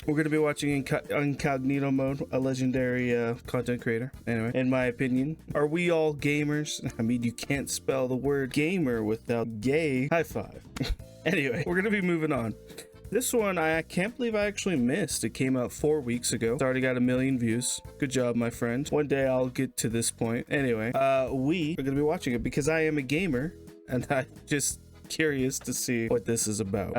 We're going to be watching Incognito Mode, a legendary content creator. Anyway, in my opinion, are we all gamers? I mean, you can't spell the word gamer without gay. High five. Anyway, we're going to be moving on. This one, I can't believe I actually missed. It came out 4 weeks ago. It's already got 1 million views. Good job, my friend. One day I'll get to this point. Anyway, we are going to be watching it because I am a gamer and I'm just curious to see what this is about.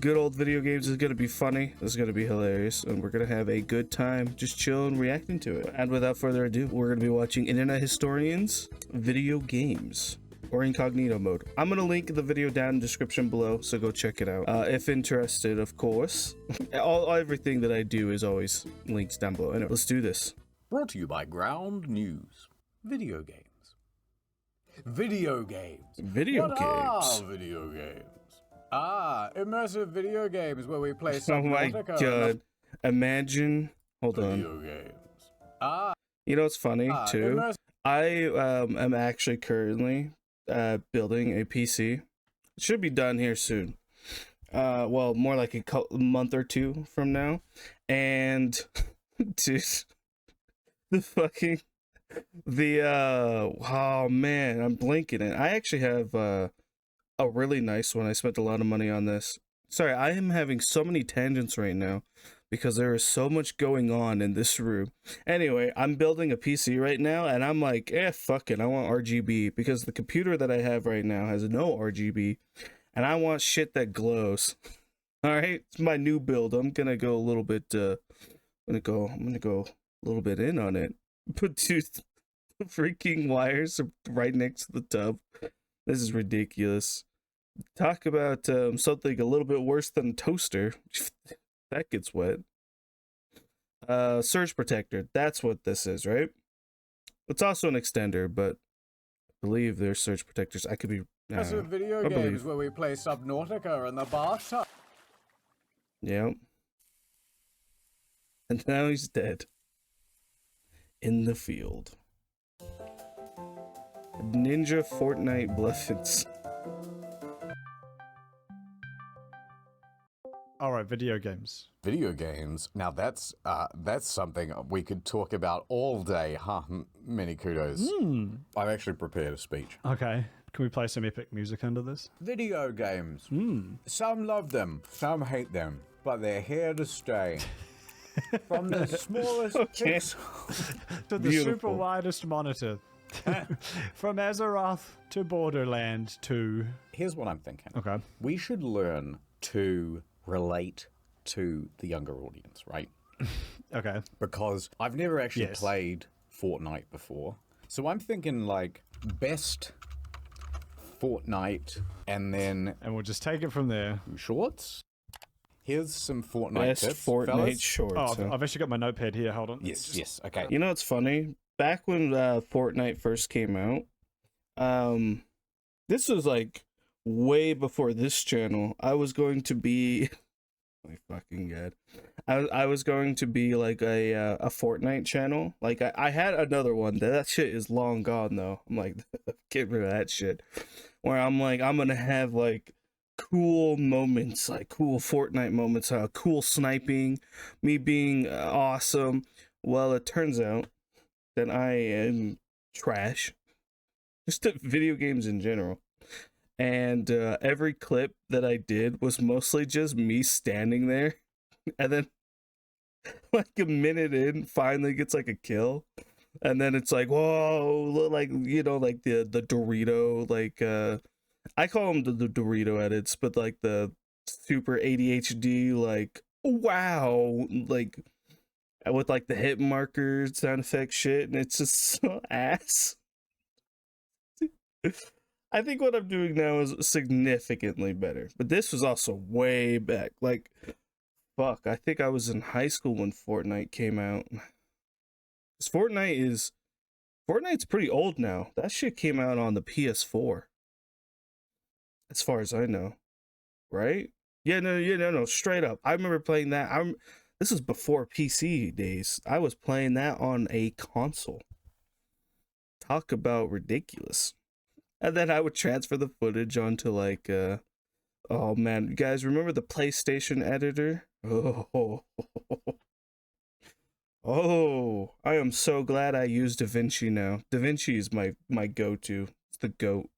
Good old video games is going to be funny. This is going to be hilarious and we're going to have a good time just chilling, reacting to it. And without further ado, we're going to be watching Internet Historians Video Games, or Incognito Mode. I'm gonna link the video down in the description below, so go check it out if interested, of course. Everything that I do is always links down below. Anyway, let's do this. Brought to you by Ground News. Video games. Video games. What are video games? Immersive video games where we play Oh my god. Imagine. Hold video on. games. You know what's funny too? I am actually currently building a PC. It should be done here soon. Well, more like a month or two from now. And dude, oh man, I'm blinking it. I actually have a really nice one. I spent a lot of money on this. Sorry, I am having so many tangents right now because there is so much going on in this room. Anyway, I'm building a PC right now and I'm like, fuck it, I want RGB because the computer that I have right now has no RGB and I want shit that glows. All right, it's my new build. I'm gonna go a little bit I'm gonna go a little bit in on it. Put 2 freaking wires right next to the tub. This is ridiculous. Talk about something a little bit worse than a toaster. That gets wet. Surge protector. That's what this is, right? It's also an extender, but I believe they're surge protectors. I could be. Video games where we play Subnautica in the bathtub. Yep. And now he's dead. In the field. Ninja Fortnite Bluffins. All right, video games. Video games. Now that's something we could talk about all day, huh? Many kudos. I've actually prepared a speech. Okay. Can we play some epic music under this? Video games. Some love them, some hate them, but they're here to stay. From the smallest pixel to the super widest monitor. From Azeroth to Borderland to... Here's what I'm thinking. Okay. We should learn to relate to the younger audience, right? Okay. Because I've never actually played Fortnite before. So I'm thinking like best Fortnite and then... And we'll just take it from there. Shorts? Here's some Fortnite Best tips, Fortnite fellas. shorts. Oh, I've actually got my notepad here. Hold on. Yes, okay. You know what's funny? Back when Fortnite first came out, this was like way before this channel. I was going to be... my fucking god. I was going to be like a Fortnite channel. Like I had another one. That shit is long gone though. I'm like, get rid of that shit. Where I'm like, I'm gonna have like cool moments, like cool Fortnite moments, cool sniping, me being awesome. Well, it turns out that I am trash. Just at video games in general. And every clip that I did was mostly just me standing there. And then like a minute in, finally gets like a kill. And then it's like, whoa, like, you know, like the Dorito, like, I call them the Dorito edits, but like the super ADHD, like, wow, like, with like the hit marker sound effect shit. And it's just so ass. I think what I'm doing now is significantly better, but this was also way back. Like, fuck, I think I was in high school when Fortnite came out. Fortnite's pretty old now. That shit came out on the PS4, as far as I know, right? No, straight up. I remember playing that. This was before PC days. I was playing that on a console. Talk about ridiculous. And then I would transfer the footage onto like, oh man, you guys remember the PlayStation editor? Oh, Oh, I am so glad I use DaVinci now. DaVinci is my go-to. It's the goat.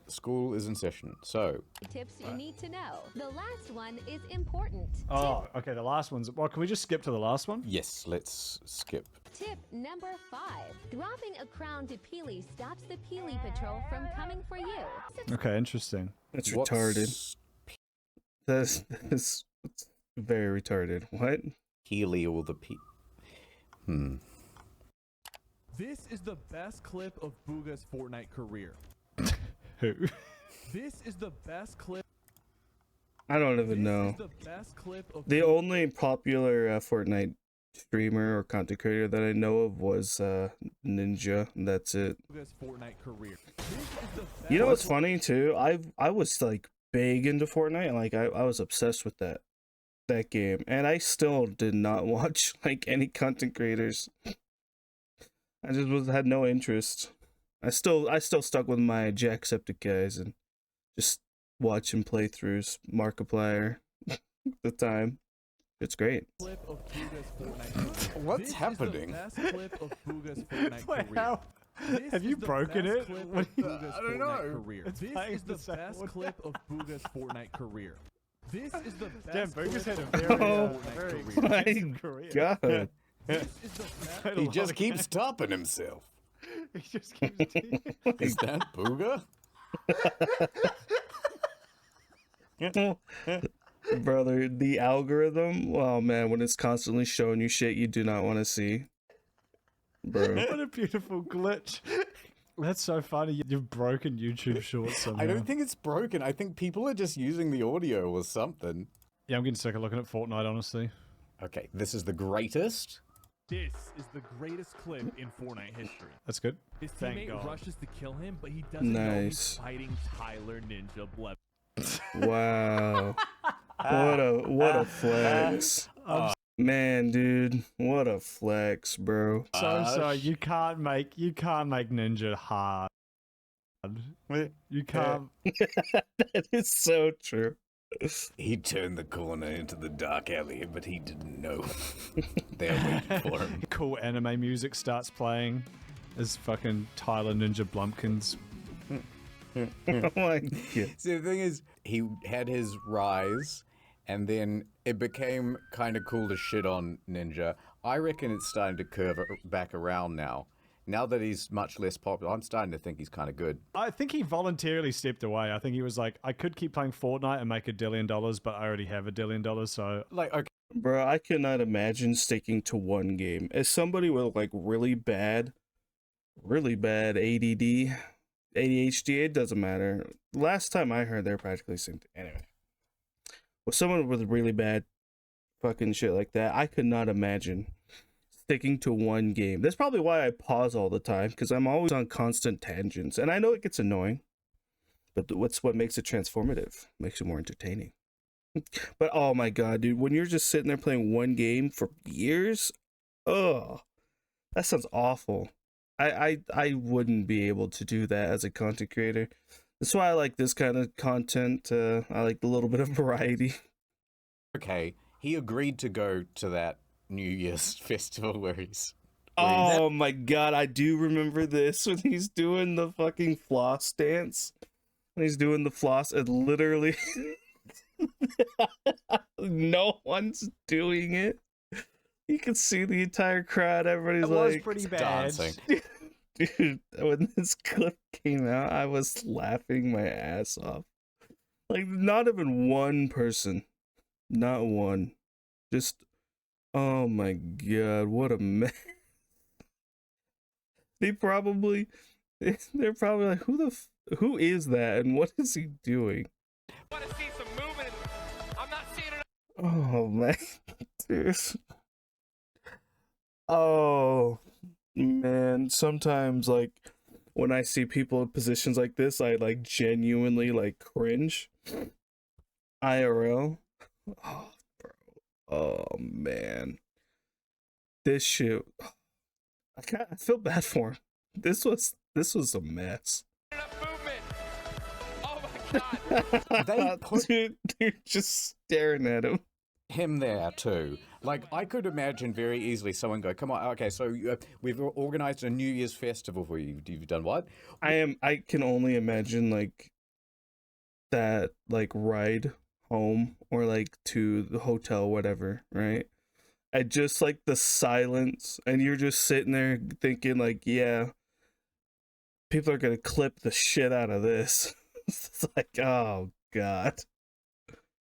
School is in session, so Tips you need to know. The last one is important. Oh, okay. The last one's. Well, can we just skip to the last one? yes, let's skip. Tip number 5. Dropping a crown to Peely stops the Peely Patrol from coming for you. Okay, interesting. That's What's- retarded. That's very retarded. What? Healy or the This is the best clip of Booga's Fortnite career. Who? This is the best clip. I don't even This know. is the best clip of The only popular Fortnite streamer or content creator that I know of was Ninja. And that's it. Booga's Fortnite career. This is the best You know what's funny too? I was like big into Fortnite. Like I was obsessed with that game, and I still did not watch like any content creators. I just had no interest. I still stuck with my Jacksepticeye guys and just watching playthroughs, Markiplier, the time. It's great. clip of Booga's Fortnite career. What's This happening? Is the best clip of Booga's Fortnite Wait, career. how? This Have you is the broken best it? clip of What- Booga's I don't Fortnite know. career. It's This playing is the the sound. best clip of Booga's Fortnite career. This is the best Damn, Booga's clip had a of very, Booga's very Fortnite career. My expensive career. God. This is the best. Played a He lot just of keeps games. topping himself. He just keeps. Is that Booga? Brother, the algorithm, oh man, when it's constantly showing you shit you do not want to see. Bro. What a beautiful glitch. That's so funny. You've broken YouTube Shorts somehow. I don't think it's broken. I think people are just using the audio or something. Yeah, I'm getting sick of looking at Fortnite, honestly. Okay, this is the greatest. This is the greatest clip in Fortnite history. That's good. His Thank teammate God. rushes to kill him, but he doesn't know he's Nice. fighting Tyler Ninja Bleb. Wow. What a flex. Man, dude, what a flex, bro. So you can't make Ninja hard. You can't. That is so true. He turned the corner into the dark alley, but he didn't know. They're waiting for him. Cool anime music starts playing as fucking Tyler Ninja Blumpkins. Oh my God. See, the thing is, he had his rise, and then it became kind of cool to shit on Ninja. I reckon it's starting to curve back around now. Now that he's much less popular, I'm starting to think he's kind of good. I think he voluntarily stepped away. I think he was like, I could keep playing Fortnite and make $1 billion, but I already have $1 billion, so Like, okay, Bro, I cannot imagine sticking to one game. As somebody with like really bad ADD, ADHD, it doesn't matter. Last time I heard, they're practically the same thing. Anyway, with someone with really bad fucking shit like that, I could not imagine sticking to one game. That's probably why I pause all the time, because I'm always on constant tangents, and I know it gets annoying, but what's what makes it transformative, makes it more entertaining. But oh my God, dude, when you're just sitting there playing one game for years, oh, that sounds awful. I wouldn't be able to do that as a content creator. That's why I like this kind of content. I like a little bit of variety. okay. He agreed to go to that New Year's festival where he's. Oh my God, I do remember this when he's doing the fucking floss dance. When he's doing the floss, and literally no one's doing it. You can see the entire crowd. Everybody's it was like, pretty bad. dancing. dude, when this clip came out, I was laughing my ass off. Like, not even one person. Not one. Just, oh my God, what a mess. They're probably like, who is that and what is he doing? Want to see some movement? I'm not seeing it. Oh man, dude. Oh man, sometimes like when I see people in positions like this, I like genuinely like cringe. IRL. Oh, bro. Oh man, this shit. I feel bad for him. This was a mess. Enough movement. Oh my god. They put- Dude, just staring at him. him there too. Like, I could imagine very easily someone go, come on, okay, so we've organized a New Year's festival for you. You've done what? I can only imagine like that like ride home or like to the hotel, whatever, right? And just like the silence, and you're just sitting there thinking like, yeah, people are gonna clip the shit out of this. It's like, oh god.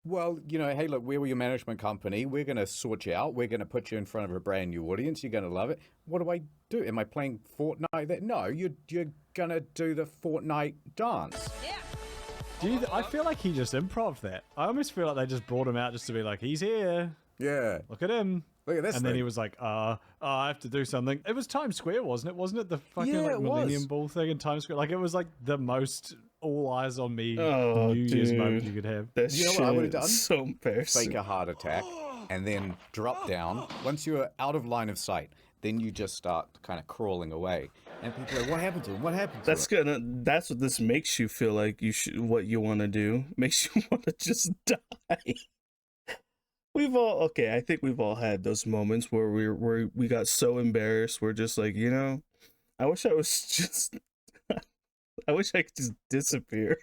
Well, hey, look, we were your management company. We're going to sort you out. We're going to put you in front of a brand new audience. You're going to love it. What do I do? Am I playing Fortnite? No, you're going to do the Fortnite dance. I feel like he just improv that. I almost feel like they just brought him out just to be like, he's here. Yeah. Look at him. Look at this And thing. then he was like, I have to do something. It was Times Square, wasn't it? Wasn't it the fucking Yeah, like, it Millennium was. Ball thing in Times Square? Like, it was like the most all eyes on me Oh, New Year's dude. moment you could have. That You know shit what I would've is done? so embarrassing. Fake a heart attack and then drop down. Once you're out of line of sight, then you just start kind of crawling away. And people are like, what happened to him? What happened to him? That's what this makes you feel like what you want to do. Makes you want to just die. I think we've all had those moments where we got so embarrassed. We're just like, I wish I was just I wish I could just disappear.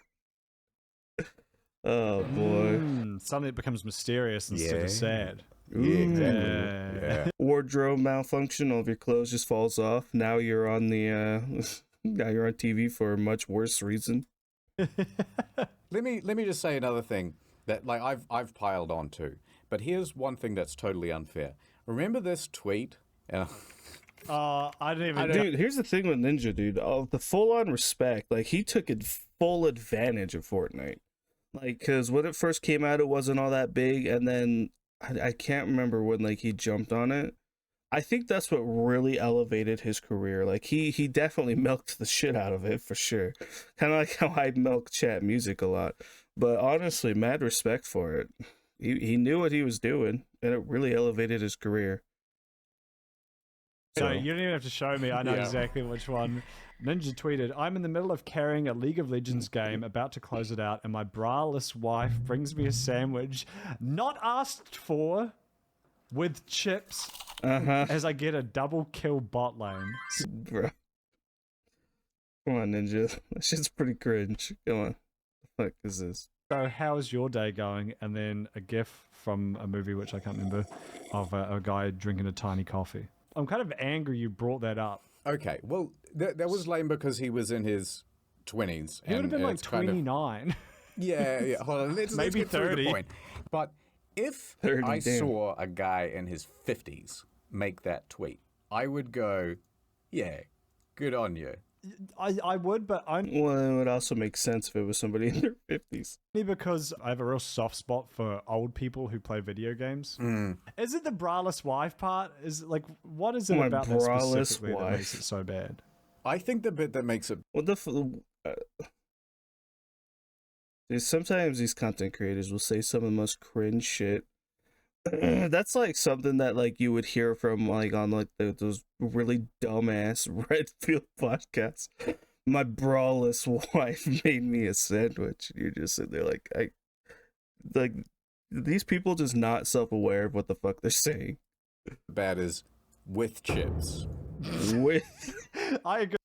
Oh boy. Suddenly it becomes mysterious instead Yeah. of sad. Yeah, exactly. Yeah. Wardrobe malfunction, all of your clothes just falls off. Now you're on the now you're on TV for a much worse reason. Let me just say another thing that like I've piled on to. But here's one thing that's totally unfair. Remember this tweet? I didn't even. Dude, here's the thing with Ninja, dude. The full-on respect. Like, he took full advantage of Fortnite. Like, because when it first came out, it wasn't all that big. And then, I can't remember when, like, he jumped on it. I think that's what really elevated his career. Like, he definitely milked the shit out of it, for sure. Kind of like how I milk chat music a lot. But honestly, mad respect for it. He knew what he was doing, and it really elevated his career. So you don't even have to show me. I know Yeah. exactly which one. Ninja tweeted, I'm in the middle of carrying a League of Legends game, about to close it out, and my braless wife brings me a sandwich, not asked for, with chips, as I get a double kill bot lane. Bro. Come on, Ninja. That shit's pretty cringe. Come on. The fuck is this? So how's your day going? And then a gif from a movie, which I can't remember, of a guy drinking a tiny coffee. I'm kind of angry you brought that up. Okay, well, that was lame because he was in his 20s. He would have been like it's kind of- 29. Yeah. Hold on. Let's Maybe get through 30. the point. But if 30, I damn. saw a guy in his 50s make that tweet, I would go, yeah, good on you. I would, but only Well, it would also make sense if it was somebody in their 50s. because I have a real soft spot for old people who play video games. Is it the braless wife part? Is it like, what is it My about that braless specifically that makes wife. it so bad? I think the bit that makes it What dude, sometimes these content creators will say some of the most cringe shit. That's like something that like you would hear from like on like those really dumbass Redfield podcasts. My braless wife made me a sandwich. You're just sitting there like these people just not self-aware of what the fuck they're saying. bad is with chips. I agree.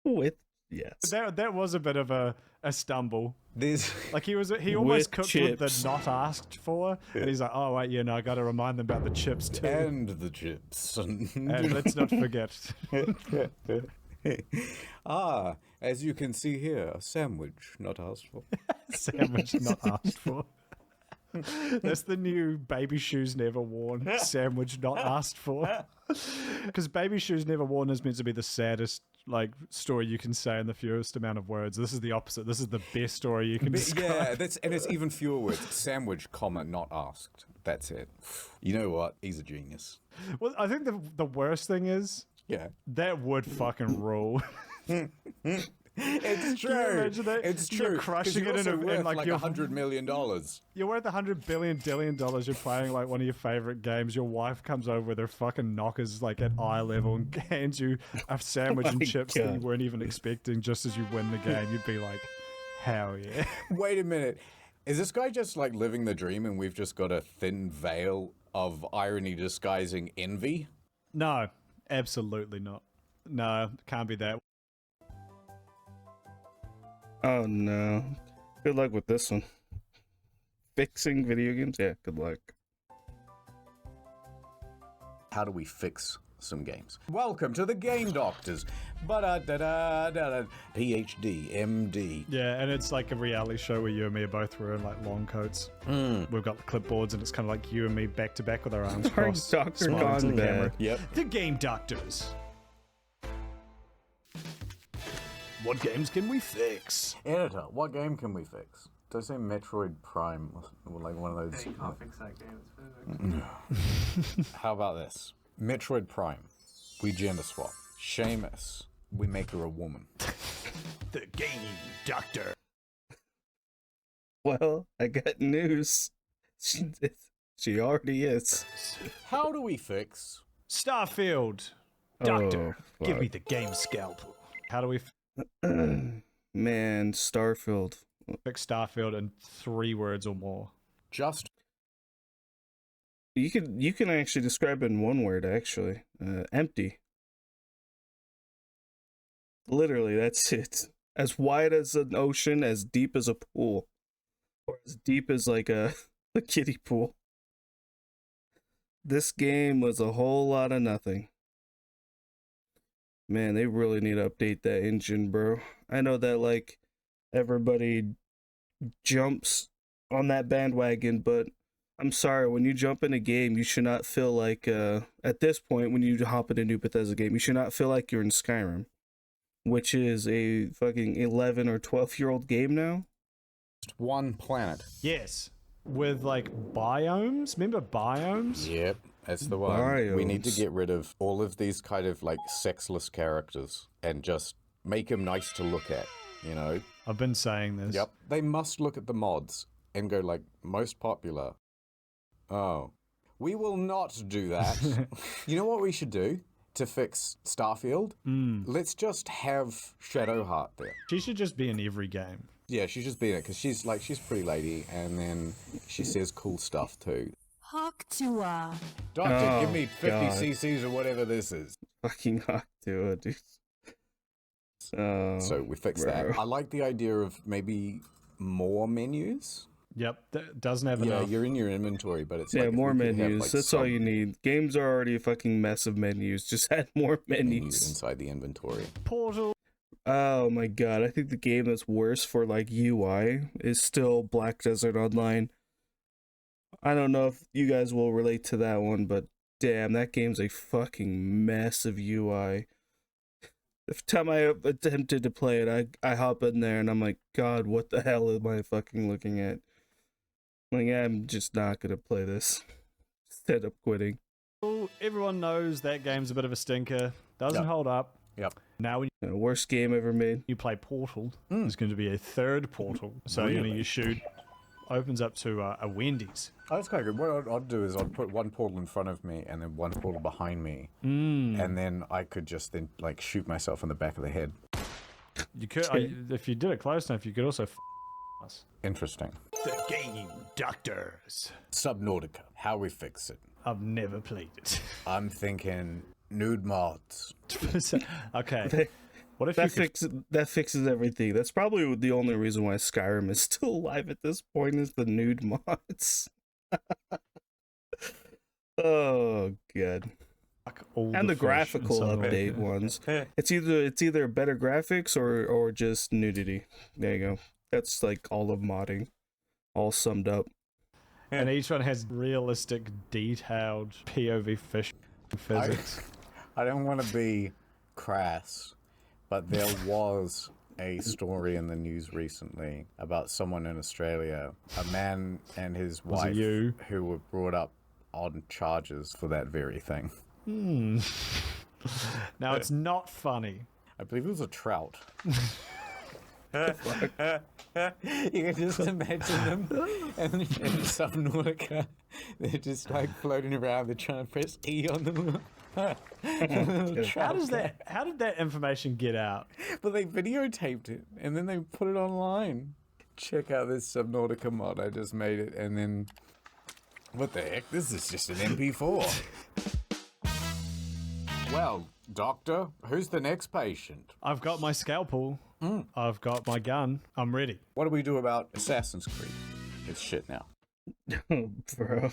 With yes. That was a bit of a stumble. There's Like he almost With cooked with chips. the not asked for, and he's like, oh wait, yeah, no, I got to remind them about the chips too. and the chips. And let's not forget. As you can see here, a sandwich not asked for. Sandwich not asked for. That's the new baby shoes never worn. Sandwich not asked for. Because baby shoes never worn is meant to be the saddest like story you can say in the fewest amount of words. This is the opposite. This is the best story you can describe. Yeah, it's even fewer words. Sandwich, comma, not asked. That's it. You know what? He's a genius. Well, I think the worst thing is Yeah. that would fucking rule. It's you true. imagine that? It's You're true. 'Cause crushing you're it in also a- in, worth like, like your- $100 million. You're worth $100 billion. You're playing like one of your favorite games. Your wife comes over with her fucking knockers like at eye level and hands you a sandwich and my chips that you God. weren't even expecting. Just as you win the game, you'd be like, "Hell yeah!" Wait a minute. Is this guy just like living the dream and we've just got a thin veil of irony disguising envy? No, absolutely not. No, can't be that. Oh no. Good luck with this one. Fixing video games? Yeah, good luck. How do we fix some games? Welcome to the Game Doctors. Ba-da-da-da-da-da. PhD, MD. Yeah, and it's like a reality show where you and me are both wearing like long coats. We've got the clipboards, and it's kind of like you and me back to back with our arms crossed, Dr. smiling to Gone the Bad. camera. Yep. The Game Doctors. What games can we fix? Editor, what game can we fix? Don't say Metroid Prime or like one of those. You can't fix that game, it's physics. How about this? Metroid Prime. We gender swap. Seamus. We make her a woman. The Game Doctor. Well, I got news. She already is. How do we fix? Starfield. Doctor, Oh, give me fuck. the game scalpel. How do we Man, Starfield. fix Starfield in 3 words or more? Just You can actually describe it in one word, actually. Empty. Literally, that's it. As wide as an ocean, as deep as a pool. Or as deep as like a kiddie pool. This game was a whole lot of nothing. Man, they really need to update that engine, bro. I know that like everybody jumps on that bandwagon, but I'm sorry, when you jump in a game, you should not feel like at this point when you hop in a new Bethesda game, you should not feel like you're in Skyrim, which is a fucking 11 or 12-year-old game now. one planet. Yes. With like biomes? Remember biomes? Yep, that's the one. We need to Biomes. get rid of all of these kind of like sexless characters and just make them nice to look at, you know? I've been saying this. Yep. They must look at the mods and go like, most popular. Oh. We will not do that. You know what we should do to fix Starfield? Let's just have Shadowheart there. She should just be in every game. Yeah, she's just being it because she's pretty lady, and then she says cool stuff too. Hawktua. Doctor, Oh, give me 50 God. cc's or whatever this is. Fucking hot to it, dude. So we fix that. bro. I like the idea of maybe more menus. Yep. That doesn't have Yeah, enough. you're in your inventory, but it's Yeah, like if more we could have, menus. like, That's all some you need. Games are already a fucking mess of menus. Just add more menus menus. inside the inventory. Portal. Oh my god, I think the game that's worse for like UI is still Black Desert Online. I don't know if you guys will relate to that one, but damn, that game's a fucking mess of UI. Every time I attempted to play it, I hop in there and I'm like, God, what the hell am I fucking looking at? Like, I'm just not gonna play this. Instead of quitting. Everyone knows that game's a bit of a stinker. Doesn't Yep. hold up. Yep. Now when You know, worst game ever made. you play Portal, there's going to be a third portal. So you know Really? you shoot, opens up to a Wendy's. Oh, that's quite good. What I'd do is I'd put one portal in front of me and then one portal behind me, and then I could just then like shoot myself in the back of the head. You could, if you did it close enough, you could also us. Interesting. The Game Doctors. Subnautica. How we fix it? I've never played it. I'm thinking nude mods. Okay. What if you could... That fixes everything. That's probably the only reason why Skyrim is still alive at this point is the nude mods. Oh god. all And the flesh graphical inside of update it. ones. It's either better graphics or just nudity. There you go. That's like all of modding. All summed up. And each one has realistic, detailed POV fish physics. I don't want to be crass, but there was a story in the news recently about someone in Australia, a man and his Was it wife, you? who were brought up on charges for that very thing. Now, it's not funny. I believe it was a trout. You can just imagine them in Subnautica. They're just like floating around. They're trying to press E on them. How did that information get out? But they videotaped it and then they put it online. Check out this Subnautica mod. I just made it, and then... What the heck? This is just an MP4. Well, doctor, who's the next patient? I've got my scalpel. I've got my gun. I'm ready. What do we do about Assassin's Creed? It's shit now. Oh, bro.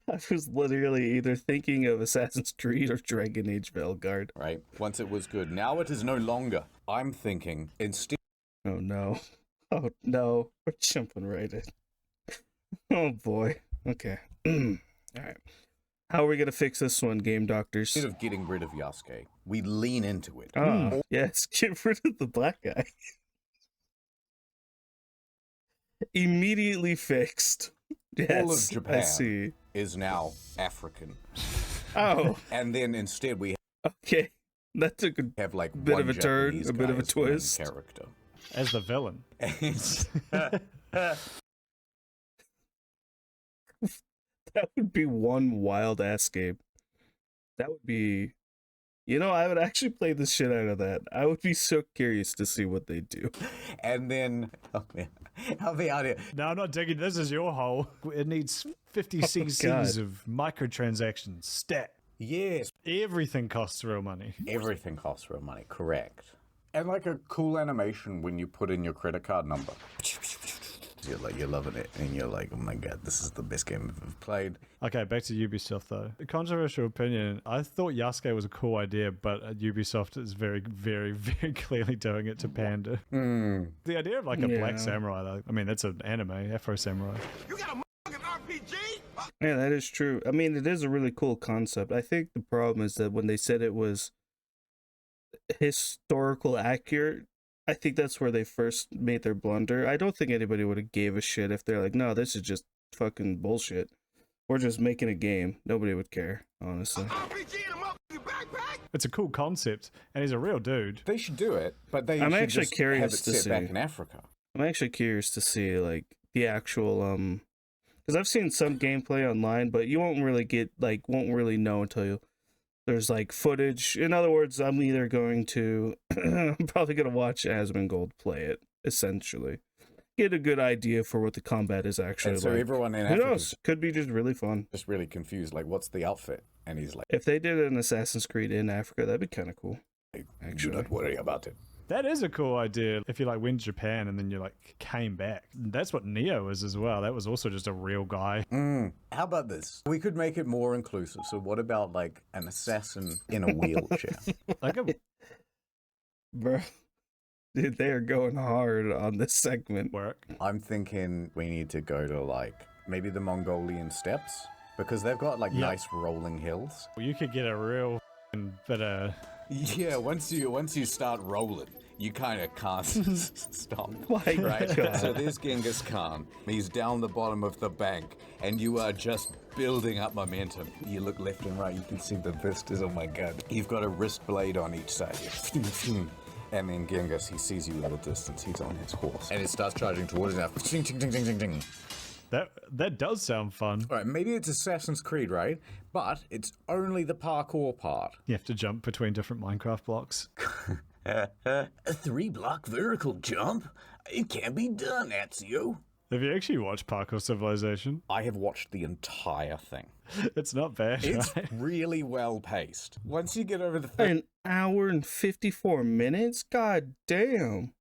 I was literally either thinking of Assassin's Creed or Dragon Age Valgard. Right? Once it was good. Now it is no longer. I'm thinking, instead... Oh no. Oh no. We're jumping right in. Oh boy. Okay. Alright. How are we gonna fix this one, game doctors? Instead of getting rid of Yasuke, we lean into it. Yes, get rid of the black guy. Immediately fixed. Yes, All of I Japan see. is now African. Oh, And then instead we okay. That took a have like bit one of a turn, Japanese a bit guy of a as the main twist. character. As the villain. That would be one wild ass game. That would be, I would actually play the shit out of that. I would be so curious to see what they do. And then, oh man, I'll be out here. No, I'm not digging. This is your hole. It needs 50 cc's God. of microtransactions. Stat. Yes, Everything costs real money. everything costs real money, correct. And like a cool animation when you put in your credit card number. You're loving it, and you're like, oh my god, this is the best game I've ever played. Okay, back to Ubisoft though. A controversial opinion. I thought Yasuke was a cool idea, but Ubisoft is very, very, very clearly doing it to pander. The idea of like a black samurai, though, I mean, that's an anime, Afro Samurai. Yeah, that is true. I mean, it is a really cool concept. I think the problem is that when they said it was historical accurate, I think that's where they first made their blunder. I don't think anybody would have gave a shit if they're like, no, this is just fucking bullshit. We're just making a game. Nobody would care, honestly. It's a cool concept, and he's a real dude. They should do it, but they I'm should actually just curious have it to set see. back in Africa. I'm actually curious to see like the actual because I've seen some gameplay online, but you won't really know until there's like footage. In other words, I'm either going to I'm probably gonna watch Asmongold play it, essentially. Get a good idea for what the combat is actually And so like. everyone in Who Africa knows? Could be just really fun. just really confused, like, what's the outfit? And he's like, If they did an Assassin's Creed in Africa, that'd be kind of cool. do Actually. not worry about it. That is a cool idea. If you like went to Japan and then you like came back. That's what Neo is as well. That was also just a real guy. How about this? We could make it more inclusive. So what about like an assassin in a wheelchair? Like a Bro, dude, they are going hard on this segment. work. I'm thinking we need to go to like maybe the Mongolian steppes because they've got like Yep. nice rolling hills. You could get a real bit of Yeah, once you start rolling, you kind of can't stop. My Right? God. So there's Genghis Khan. He's down the bottom of the bank, and you are just building up momentum. You look left and right, you can see the vistas. Oh my god. You've got a wrist blade on each side. And then Genghis, he sees you at a distance. He's on his horse. And it starts charging towards you now. Ching, ching, ching, ching, ching, ching. that does sound fun. All right, maybe it's Assassin's Creed, right? But it's only the parkour part. You have to jump between different Minecraft blocks. A 3-block vertical jump? It can't be done, Ezio. Have you actually watched Parkour Civilization? I have watched the entire thing. It's not bad, It's right? really well paced. Once you get over the first... An hour and 54 minutes? God damn.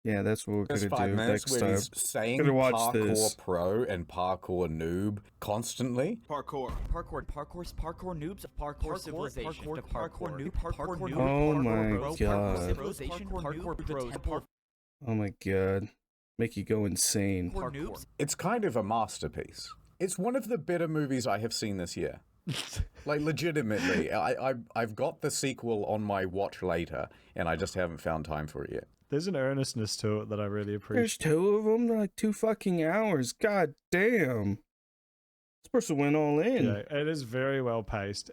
Yeah, that's what we're There's gonna 5 do minutes next where time. he's saying Gonna watch parkour this. pro and parkour noob constantly. Parkour noobs, parkour civilization, parkour noob, parkour noob, Oh parkour my pro, God. parkour civilization, parkour pros, parkour Oh my god. Make you go insane. noobs. It's kind of a masterpiece. It's one of the better movies I have seen this year. Like, legitimately. I've got the sequel on my watch later, and I just haven't found time for it yet. There's an earnestness to it that I really appreciate. There's 2 of them. They're like 2 fucking hours. God damn. This person went all in. Yeah, it is very well paced.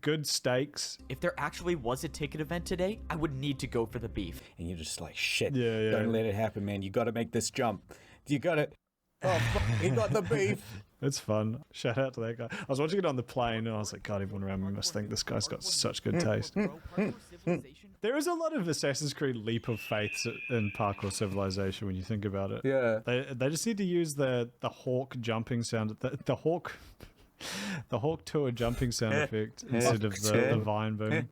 Good stakes. If there actually was a ticket event today, I would need to go for the beef. And you're just like, shit, Yeah. don't let it happen, man. You gotta make this jump. You gotta... Oh, fuck, he got the beef. It's fun. Shout out to that guy. I was watching it on the plane and I was like, God, everyone around me must think this guy's got such good taste. There is a lot of Assassin's Creed leap of faith in Parkour Civilization when you think about it. Yeah. They just need to use the hawk jumping sound, the hawk tour jumping sound effect instead of the vine boom.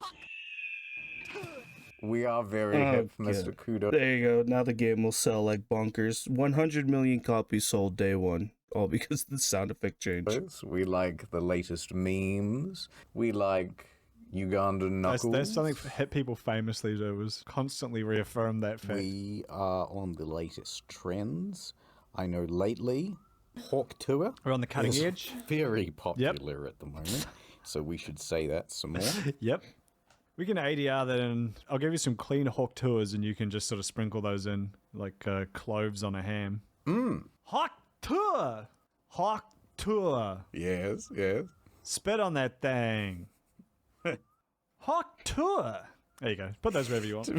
We are very hip, Mr. Kudo. There you go. Now the game will sell like bonkers. 100 million copies sold day one. All because of the sound effect change. We like the latest memes. We like Ugandan knuckles. That's something hit people famously do, was constantly reaffirm that fact. We are on the latest trends. I know lately, Hawk Tour. We're on the cutting is edge. Very popular at the moment. So we should say that some more. Yep. We can ADR that in. I'll give you some clean Hawk Tours and you can just sort of sprinkle those in like cloves on a ham. Hawk Tour! Hawk Tour! Yes, yes. Spit on that thing. Hawk Tour! There you go. Put those wherever you want.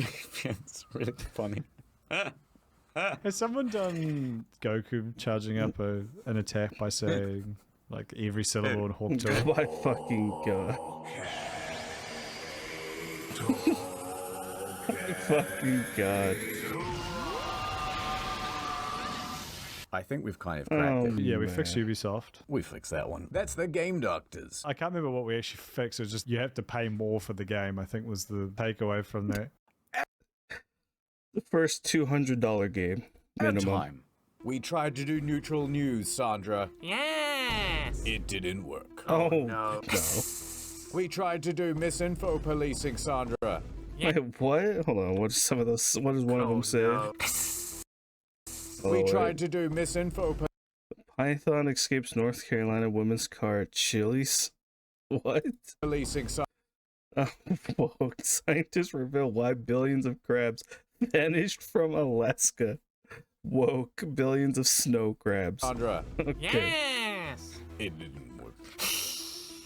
It's really funny. Has someone done Goku charging up an attack by saying like every syllable in Hawk Tour? Oh my fucking god. My fucking god. I think we've kind of cracked it. Yeah, we fixed Ubisoft. We fixed that one. That's the Game Doctors. I can't remember what we actually fixed. It was just you have to pay more for the game, I think was the takeaway from that. The first $200 game. Minimum. Time. We tried to do neutral news, Sandra. Yes. It didn't work. Oh, No. no. We tried to do misinfo policing, Sandra. Wait, what? Hold on. What is some of those? What does one of them say? No. We Oh, tried to do misinfo Python escapes North Carolina women's car at Chili's. What? policing, Whoa, scientists reveal why billions of crabs vanished from Alaska. Woke billions of snow crabs. Sandra. Okay. Yes. It didn't work.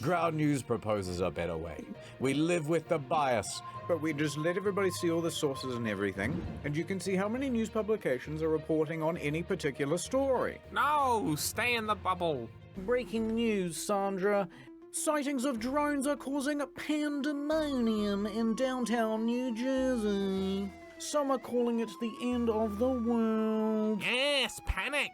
Ground News proposes a better way. We live with the bias, but we just let everybody see all the sources and everything, and you can see how many news publications are reporting on any particular story. No. Stay in the bubble. Breaking news, Sandra. Sightings of drones are causing a pandemonium in downtown New Jersey. Some are calling it the end of the world. Yes. Panic.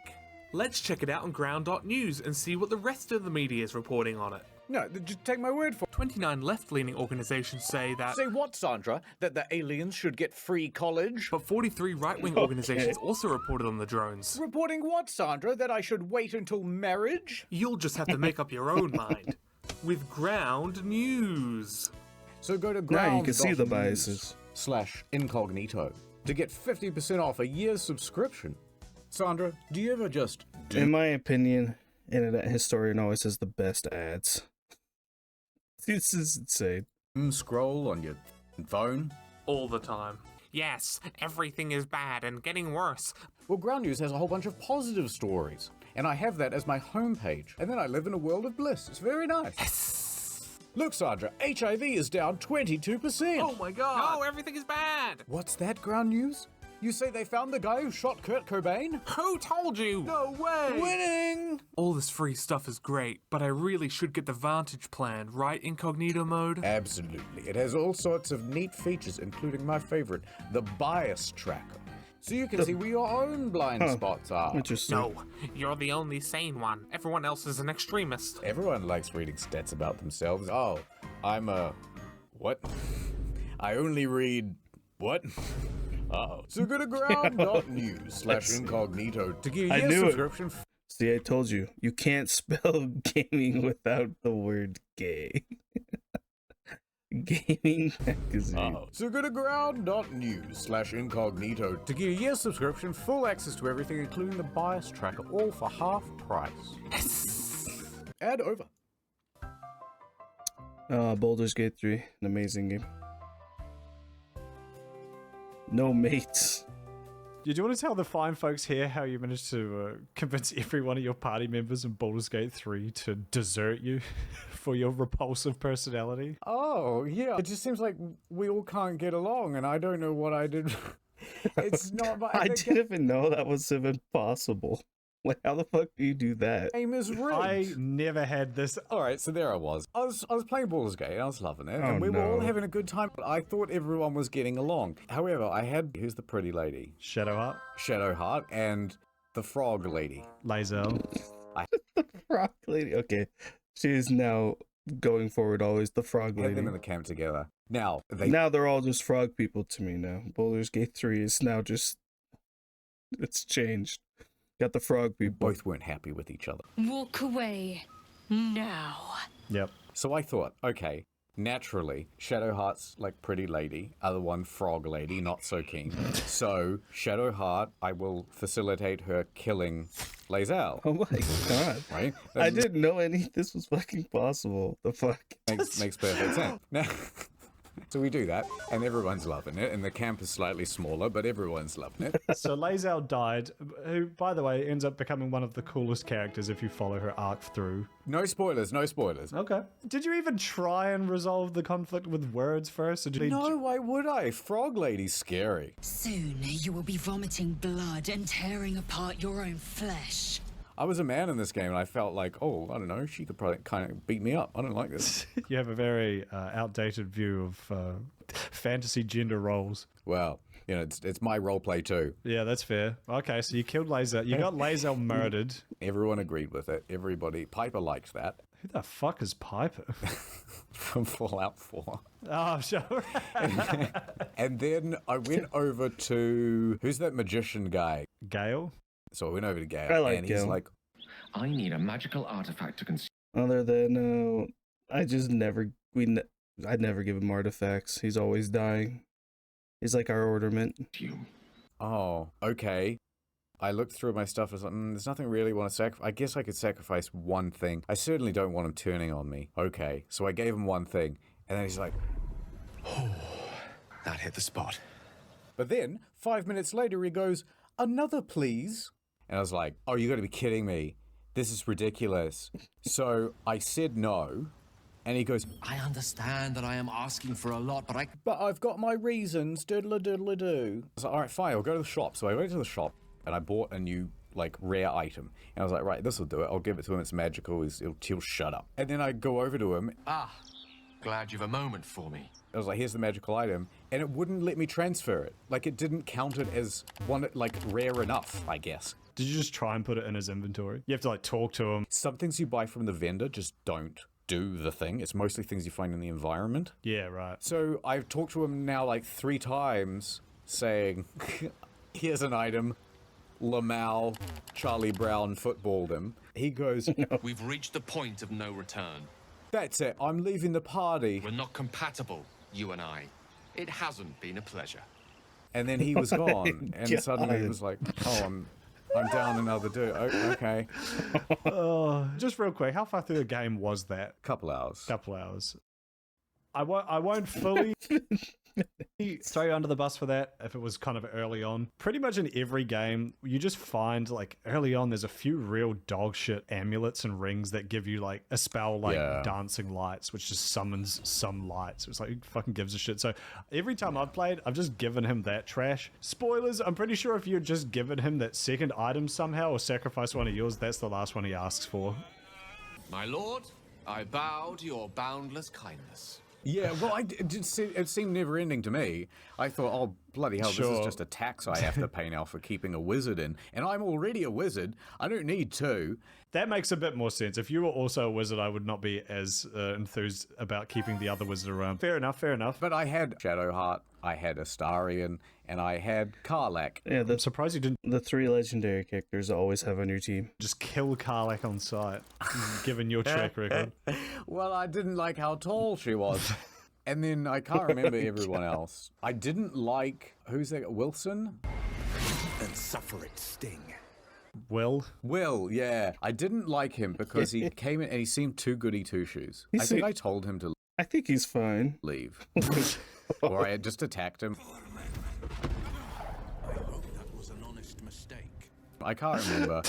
Let's check it out on ground.news and see what the rest of the media is reporting on it. No, just take my word for it. 29 left-leaning organizations say that, Say what, Sandra? That the aliens should get free college? but 43 right-wing organizations also reported on the drones. Reporting what, Sandra? That I should wait until marriage? You'll just have to make up your own mind. With ground news. So go to Now you can see the ground.news biases. /incognito to get 50% off a year's subscription. Sandra, do you ever just do In my opinion, Internet Historian always has the best ads. This is insane. scroll on your phone? All the time. Yes. Everything is bad and getting worse. Well, Ground News has a whole bunch of positive stories, and I have that as my homepage, and then I live in a world of bliss. It's very nice. Look, Sandra, HIV is down 22%. Oh my god! No. Everything is bad. What's that, Ground News? You say they found the guy who shot Kurt Cobain? Who told you? No way! Winning! All this free stuff is great, but I really should get the Vantage plan, right? Incognito mode? Absolutely. It has all sorts of neat features, including my favorite, the bias tracker. So you can see where your own blind spots are. Interesting. No. You're the only sane one. Everyone else is an extremist. Everyone likes reading stats about themselves. Oh, I'm a... what? I only read... what? Uh-oh. So go to ground.news /incognito to get I your knew it. subscription. See, I told you. You can't spell gaming without the word gay. Gaming magazine. Uh-oh. So go to ground.news /incognito to get a year's subscription, full access to everything, including the bias tracker, all for half price. Ad over. Baldur's Gate 3, an amazing game. No mates. Do you want to tell the fine folks here how you managed to convince every one of your party members in Baldur's Gate 3 to desert you for your repulsive personality? Oh, yeah. It just seems like we all can't get along, and I don't know what I did. It's not... I didn't even know that was even possible. Like, how the fuck do you do that? Game is rigged. I never had this. All right, so there I was. I was playing Baldur's Gate, and I was loving it, Oh, and we were all no. having a good time. But I thought everyone was getting along. However, I had who's the pretty lady, Shadowheart, Shadowheart, and the frog lady. Lae'zel. Frog lady. Okay, she is now going forward always the frog Had lady. them in the camp together. Now Now they're all just frog people to me now. Baldur's Gate 3 is now just, it's changed. Got the frog people. both weren't happy with each other. Walk away now. Yep. So I thought, okay, naturally, Shadowheart's like pretty lady, other one frog lady, not so keen. So Shadowheart, I will facilitate her killing Lae'zel. Oh my god. Right? I didn't know this was fucking possible. The fuck? Makes perfect sense. Now, so we do that, and everyone's loving it, and the camp is slightly smaller, but everyone's loving it. So Lae'zel died, who, by the way, ends up becoming one of the coolest characters if you follow her arc through. No spoilers, no spoilers. Okay. Did you even try and resolve the conflict with words first? Or did you No, why would I? Frog lady's scary. Soon you will be vomiting blood and tearing apart your own flesh. I was a man in this game, and I felt like, oh, I don't know, she could probably kind of beat me up. I don't like this. You have a very outdated view of fantasy gender roles. Well, you know, it's my roleplay too. Yeah, that's fair. Okay, so you killed Lae'zel. You got Lae'zel murdered. Everyone agreed with it. Everybody, Piper liked that. Who the fuck is Piper? From Fallout 4. Oh, sure. And then I went over to, who's that magician guy? Gale? So I went over to Gale, I like and he's Gale. like, I need a magical artifact to consume. Other than, I just never, I'd never give him artifacts. He's always dying. He's like our ornament. You. oh, okay. I looked through my stuff. I was like, there's nothing really want to sacrifice. I guess I could sacrifice one thing. I certainly don't want him turning on me. Okay, so I gave him one thing, and then he's like, That hit the spot. but then 5 minutes later he goes, another please. And I was like, oh, you got to be kidding me. This is ridiculous. So I said no, and he goes, I understand that I am asking for a lot, but I've got my reasons, diddle-a-diddle-a-doo. I was like, all right, fine, I'll go to the shop. So I went to the shop, and I bought a new, like, rare item. And I was like, right, this will do it. I'll give it to him. It's magical. He'll shut up. And then I go over to him. glad you've a moment for me. I was like, here's the magical item. And it wouldn't let me transfer it. Like, it didn't count it as one, like, rare enough, I guess. Did you just try and put it in his inventory? You have to, like, talk to him. Some things you buy from the vendor just don't do the thing. It's mostly things you find in the environment. Yeah, right. So I've talked to him now like 3 times saying, here's an item. Lamau, Charlie Brown footballed him. He goes, We've reached the point of no return. that's it. I'm leaving the party. We're not compatible, you and I. It hasn't been a pleasure. And then he was gone. And God. suddenly he was like, oh, I'm down another dude. Okay. Just real quick, how far through the game was that? Couple hours. Couple hours. I won't fully throw you under the bus for that if it was kind of early on. Pretty much in every game, you just find, like, early on, there's a few real dog shit amulets and rings that give you, like, a spell like Dancing Lights, which just summons some lights. It's like, who fucking gives a shit? So every time I've played, I've just given him that trash. Spoilers, I'm pretty sure if you'd just given him that second item somehow or sacrificed one of yours, that's the last one he asks for. My lord, I bow to your boundless kindness. Yeah, well, it seemed never-ending to me. I thought, oh, bloody hell, this is just a tax I have to pay now for keeping a wizard in. And I'm already a wizard. I don't need 2. That makes a bit more sense. If you were also a wizard, I would not be as enthused about keeping the other wizard around. Fair enough, fair enough. But I had Shadowheart, I had Astarion, and I had Karlak. Yeah, I'm surprised you didn't the 3 legendary characters I always have on your team. just kill Karlak on sight, given your track record. Well, I didn't like how tall she was. And then I can't remember everyone else. I didn't like, who's that, Wilson? And suffer its sting. Will? Will, yeah. I didn't like him because he came in and he seemed too goody two-shoes. I think I told him to I think he's fine. leave. Or I had just attacked him. I hope that was an honest mistake. I can't remember.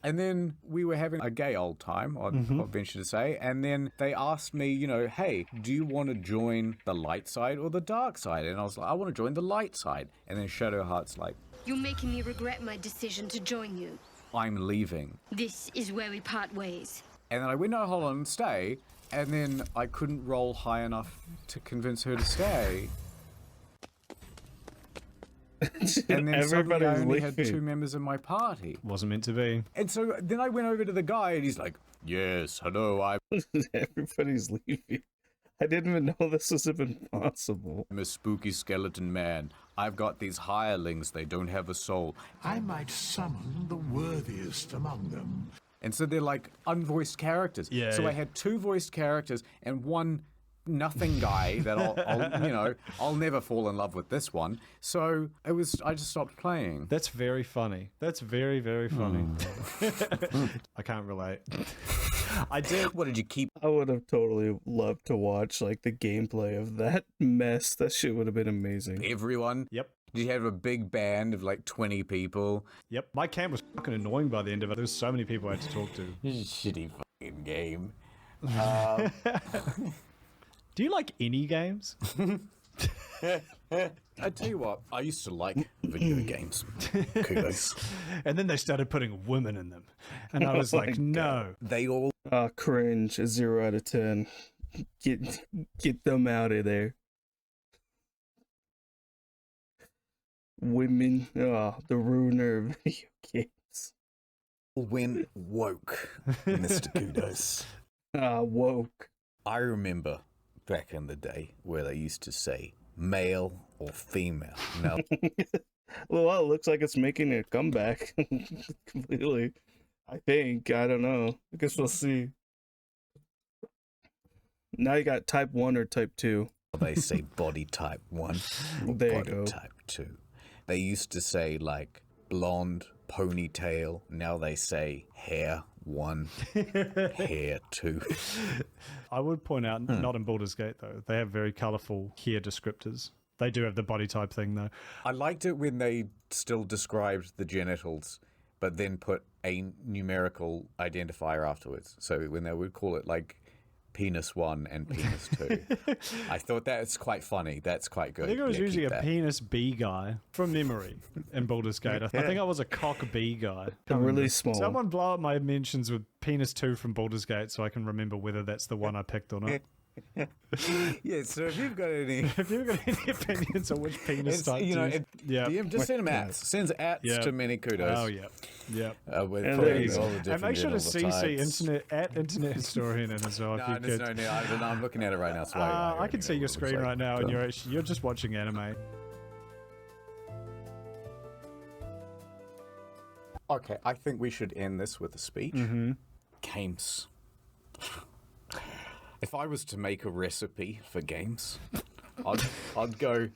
And then we were having a gay old time, I'll venture to say. And then they asked me, you know, hey, do you want to join the light side or the dark side? And I was like, I want to join the light side. And then Shadowheart's like, You're making me regret my decision to join you. I'm leaving. This is where we part ways. And then I went, no, hold on, stay. And then I couldn't roll high enough to convince her to stay. And then suddenly I only had 2 members of my party. Wasn't meant to be. And so then I went over to the guy and he's like, yes, hello, I'm Everybody's leaving. I didn't even know this was even possible. a spooky skeleton man. I've got these hirelings, they don't have a soul. I might summon the worthiest among them. And so they're like unvoiced characters. Yeah, so yeah. I had 2 voiced characters and one nothing guy that I'll never fall in love with this one. So I just stopped playing. That's very funny. That's very, very funny. I can't relate. I did. What did you keep? I would have totally loved to watch like the gameplay of that mess. That shit would have been amazing. Everyone? Yep. Did you have a big band of like 20 people? Yep. My camp was fucking annoying by the end of it. There was so many people I had to talk to. Shitty fucking game. Do you like any games? I tell you what, I used to like video games. Kudos. And then they started putting women in them. And I was like, no. They all Cringe. 0 out of 10. Get them out of there. Women. Oh, the ruiner of video games. went woke, Mr. Kudos. Woke. I remember back in the day where they used to say male or female. Now, Well, it looks like it's making a comeback completely. I think. I don't know. I guess we'll see. Now you got type 1 or type 2. they say body type 1 or There you body go. type 2. They used to say like blonde, ponytail. Now they say hair 1, hair 2. I would point out, not in Baldur's Gate though, they have very colourful hair descriptors. They do have the body type thing though. I liked it when they still described the genitals, but then put a numerical identifier afterwards. So when they would call it like penis 1 and penis 2. I thought that's quite funny. That's quite good. I think I was Yeah, usually keep a that. penis B guy from memory in Baldur's Gate. I think I was a cock B guy. Can't Really remember. small. Someone blow up my mentions with penis 2 from Baldur's Gate so I can remember whether that's the one I picked or not. Yeah, so if you've got any... Have you got any opinions on which penis type you to know, use? Yeah. DM, just send them ats. Sends ats Yeah. to many kudos. Oh, yeah. Yeah. With And putting there all you the And different make sure to genital CC types. internet historian in as well if No, you there's could. no, I'm looking at it right now. So I can see your screen right now, and you're just watching anime. Okay, I think we should end this with a speech. Mm-hmm. Games. If I was to make a recipe for games, I'd go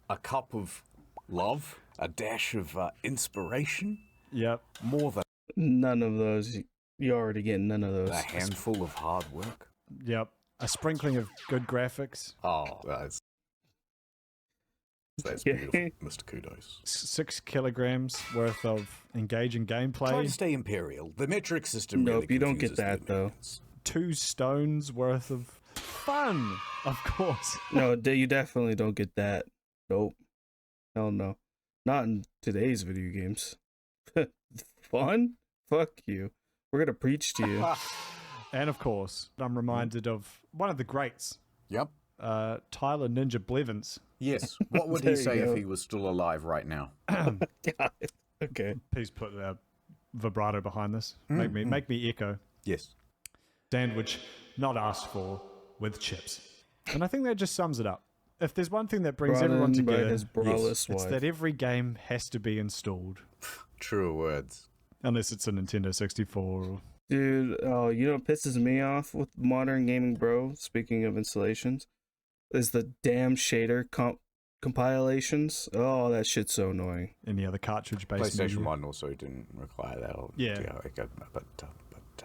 a cup of love, a dash of inspiration, Yep. more than None of those. You already get none of those. a handful of hard work. Yep. A sprinkling of good graphics. Oh, that's Yeah. beautiful, Mr. Kudos. 6 kilograms worth of engaging Try gameplay. to stay imperial. The metric system Nope, really you don't get confuses the that, though. Americans. 2 stones worth of fun, of course. No, you definitely don't get that. Nope. Hell no. Not in today's video games. Fun? Fuck you. We're gonna preach to you. And of course, I'm reminded of one of the greats, Yep. Tyler Ninja Blevins. Yes. What would There he you say go. if he was still alive right now? God. Okay. Please put a vibrato behind this. Make me echo. Yes. Sandwich not asked for with chips. And I think that just sums it up. If there's one thing that brings Brought everyone in by together, his braless it's wife. that every game has to be installed. True words. Unless it's a Nintendo 64 or... Dude, oh, you know what pisses me off with modern gaming, bro? Speaking of installations, is the damn shader compilations. Oh, that shit's so annoying. any other cartridge-based PlayStation media. 1 also didn't require that. Yeah. But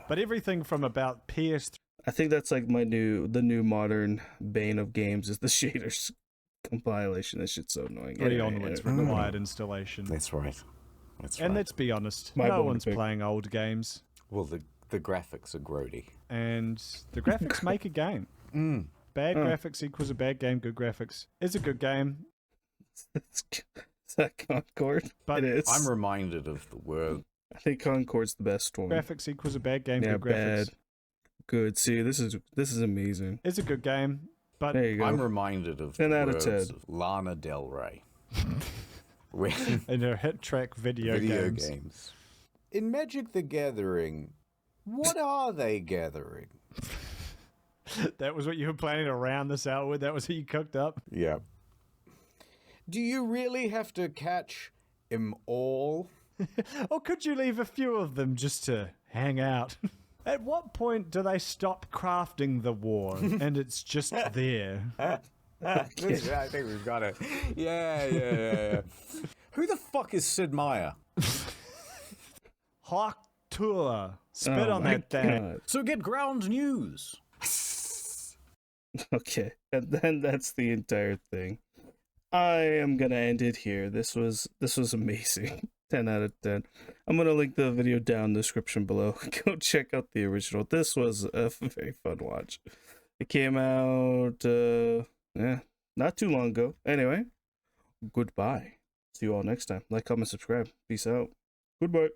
But everything from about PS3 I think that's like the new modern bane of games is the shaders compilation. That shit's so annoying. Anyway, onwards anyway. required installation. that's right. That's And right. let's be honest, My no bone one's pick. playing old games. Well, the graphics are grody. And the graphics make a game. Bad graphics equals a bad game. Good graphics is a good game. Is that Concord? But it is. I'm reminded of the word I think Concord's the best one. Graphics equals a bad game. Yeah, Good graphics. bad. Good. See, this is amazing. It's a good game, but There you go. I'm reminded of 10 the out of words 10. of Lana Del Rey. When in her hit track video games. In Magic the Gathering, what are they gathering? That was what you were planning to round this out with? That was what you cooked up? Yeah. Do you really have to catch 'em all? Or could you leave a few of them just to hang out? At what point do they stop crafting the war and it's just there? I think we've got it. Yeah. Who the fuck is Sid Meier? Hawk Tour. Spit on that thing. So get ground news. Okay, and then that's the entire thing. I am gonna end it here. This was amazing. 10 out of 10. I'm gonna link the video down in the description below. Go check out the original. This was a very fun watch. It came out not too long ago. Anyway, goodbye. See you all next time. Like, comment, subscribe. Peace out. Goodbye.